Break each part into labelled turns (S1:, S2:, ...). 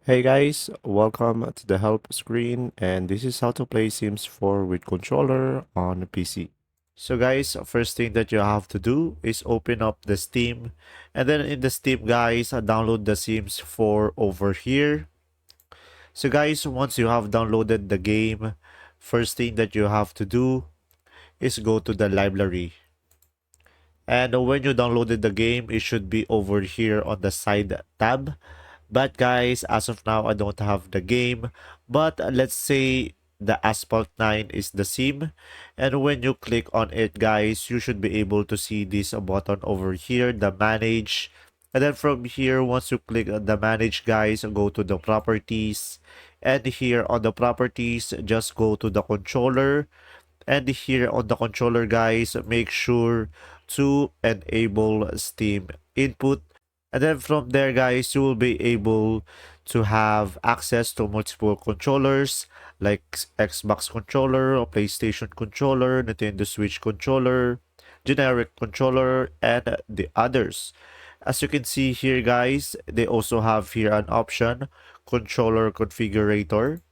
S1: Hey guys, welcome to the help screen, and this is how to play Sims 4 with controller on a PC. So guys, first thing that you have to do is open up the Steam, and then in the Steam guys, download the Sims 4 over here. So guys, once you have downloaded the game, first thing that you have to do is go to the library. And when you downloaded the game, it should be over here on the side tab. But guys, as of now, I don't have the game. But let's say the Asphalt 9 is the sim. And when you click on it, guys, you should be able to see this button over here, the manage. And then from here, once you click on the manage, guys, go to the properties. And here on the properties, just go to the controller. And here on the controller, guys, make sure to enable Steam input. And then from there, guys, you will be able to have access to multiple controllers like Xbox controller, or PlayStation controller, Nintendo Switch controller, generic controller, and the others. As you can see here, guys, they also have here an option, controller configurator.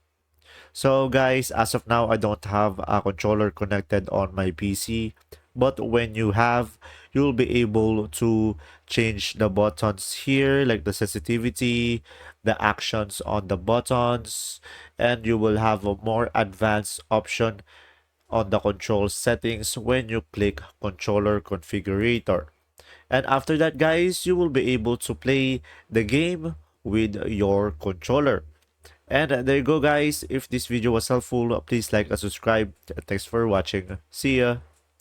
S1: So guys, as of now, I don't have a controller connected on my PC. But when you have, you'll be able to change the buttons here, like the sensitivity, the actions on the buttons, and you will have a more advanced option on the control settings when you click controller configurator. And after that, guys, you will be able to play the game with your controller. And there you go, guys. If this video was helpful, please like and subscribe. Thanks for watching. See ya.